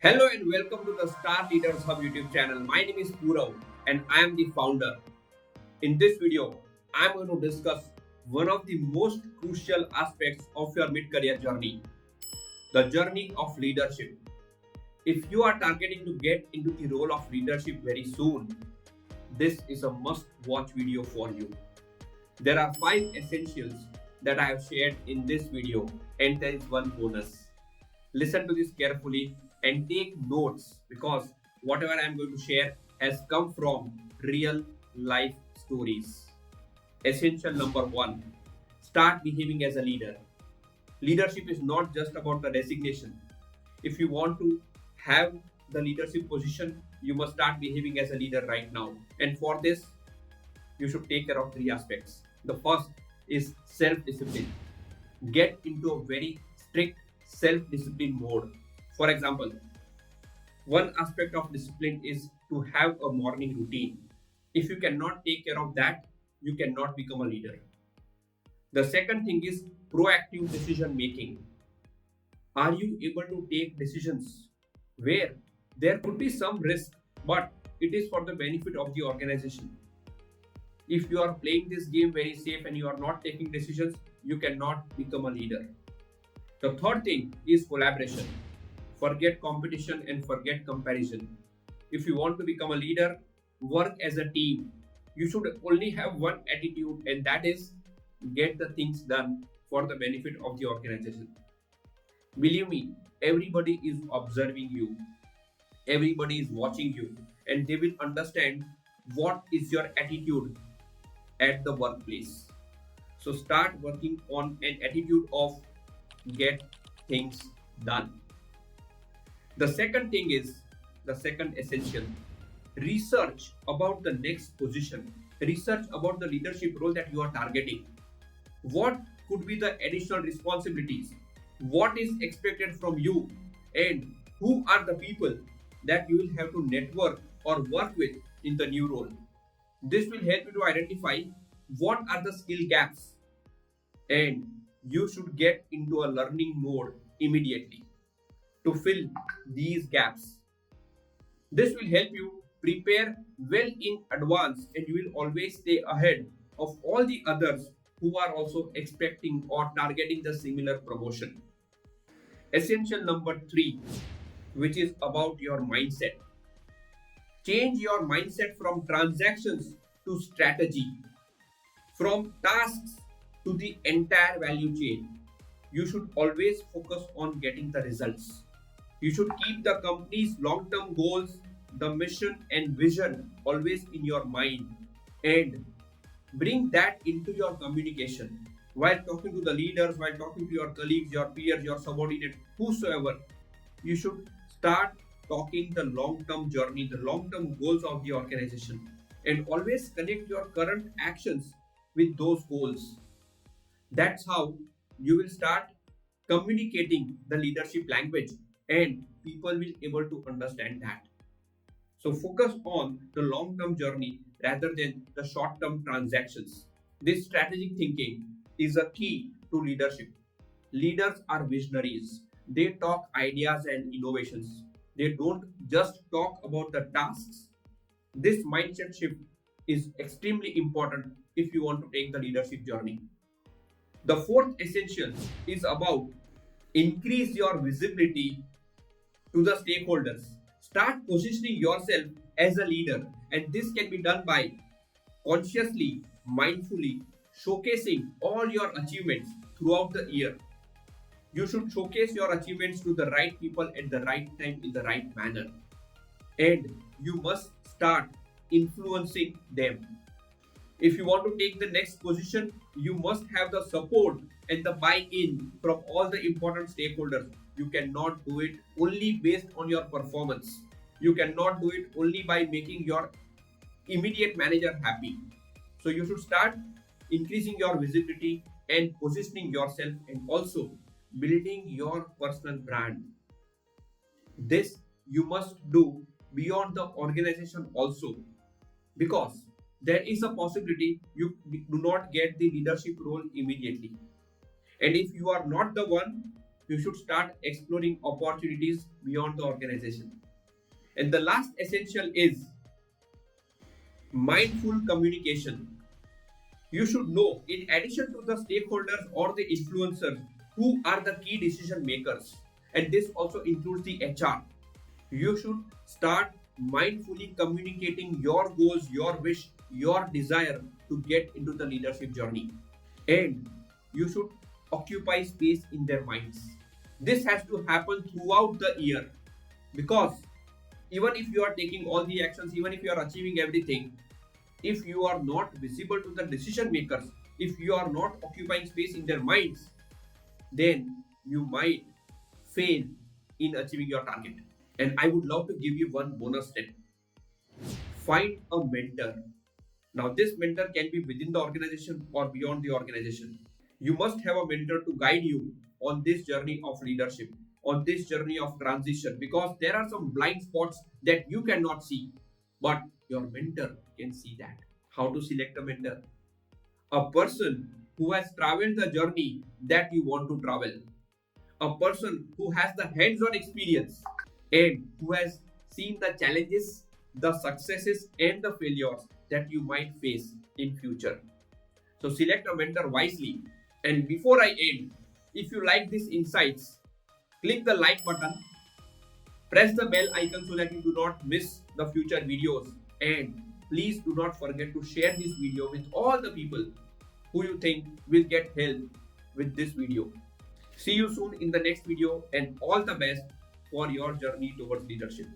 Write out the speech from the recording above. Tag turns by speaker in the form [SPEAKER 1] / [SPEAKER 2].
[SPEAKER 1] Hello and welcome to the Star Leaders Hub YouTube channel. My name is Purav and I am the founder. In this video, I am going to discuss one of the most crucial aspects of your mid-career journey, the journey of leadership. If you are targeting to get into the role of leadership very soon, this is a must-watch video for you. There are 5 essentials that I have shared in this video and there is one bonus. Listen to this carefully and take notes because whatever I am going to share has come from real life stories. Essential number 1, start behaving as a leader. Leadership is not just about the designation. If you want to have the leadership position, you must start behaving as a leader right now. And for this, you should take care of 3 aspects. The first is self-discipline. Get into a very strict self-discipline mode. For example, one aspect of discipline is to have a morning routine. If you cannot take care of that, you cannot become a leader. The second thing is proactive decision making. Are you able to take decisions where there could be some risk, but it is for the benefit of the organization? If you are playing this game very safe and you are not taking decisions, you cannot become a leader. The third thing is collaboration. Forget competition and forget comparison. If you want to become a leader, work as a team. You should only have one attitude, and that is get the things done for the benefit of the organization. Believe me, everybody is observing you, everybody is watching you, and they will understand what is your attitude at the workplace. So start working on an attitude of get things done. The second thing is the second essential. Research about the next position. Research about the leadership role that you are targeting. What could be the additional responsibilities? What is expected from you? And who are the people that you will have to network or work with in the new role? This will help you to identify what are the skill gaps, and you should get into a learning mode immediately to fill these gaps. This will help you prepare well in advance and you will always stay ahead of all the others who are also expecting or targeting the similar promotion. Essential number 3, which is about your mindset. Change your mindset from transactions to strategy, from tasks to the entire value chain. You should always focus on getting the results. You should keep the company's long-term goals, the mission and vision always in your mind and bring that into your communication. While talking to the leaders, while talking to your colleagues, your peers, your subordinates, whosoever, you should start talking the long-term journey, the long-term goals of the organization, and always connect your current actions with those goals. That's how you will start communicating the leadership language and people will able to understand that. So focus on the long-term journey rather than the short-term transactions. This strategic thinking is a key to leadership. Leaders are visionaries. They talk ideas and innovations. They don't just talk about the tasks. This mindset shift is extremely important if you want to take the leadership journey. The fourth essential is about increase your visibility to the stakeholders. Start positioning yourself as a leader, and this can be done by consciously, mindfully showcasing all your achievements throughout the year. You should showcase your achievements to the right people at the right time in the right manner, and you must start influencing them. If you want to take the next position, you must have the support and the buy-in from all the important stakeholders. You cannot do it only based on your performance. You cannot do it only by making your immediate manager happy. So you should start increasing your visibility and positioning yourself and also building your personal brand. This you must do beyond the organization also, because there is a possibility you do not get the leadership role immediately. And if you are not the one, you should start exploring opportunities beyond the organization. And the last essential is mindful communication. You should know, in addition to the stakeholders or the influencers, who are the key decision makers. And this also includes the HR. You should start mindfully communicating your goals, your wish, your desire to get into the leadership journey. And you should occupy space in their minds. This has to happen throughout the year, because even if you are taking all the actions, even if you are achieving everything, if you are not visible to the decision makers, if you are not occupying space in their minds, then you might fail in achieving your target. And I would love to give you one bonus tip. Find a mentor. Now, this mentor can be within the organization or beyond the organization. You must have a mentor to guide you on this journey of leadership, on this journey of transition, because there are some blind spots that you cannot see, but your mentor can see that. How to select a mentor? A person who has traveled the journey that you want to travel, a person who has the hands on experience and who has seen the challenges, the successes, and the failures that you might face in future. So select a mentor wisely. And before I end, if you like these insights, click the like button, press the bell icon so that you do not miss the future videos, and please do not forget to share this video with all the people who you think will get help with this video. See you soon in the next video, and all the best for your journey towards leadership.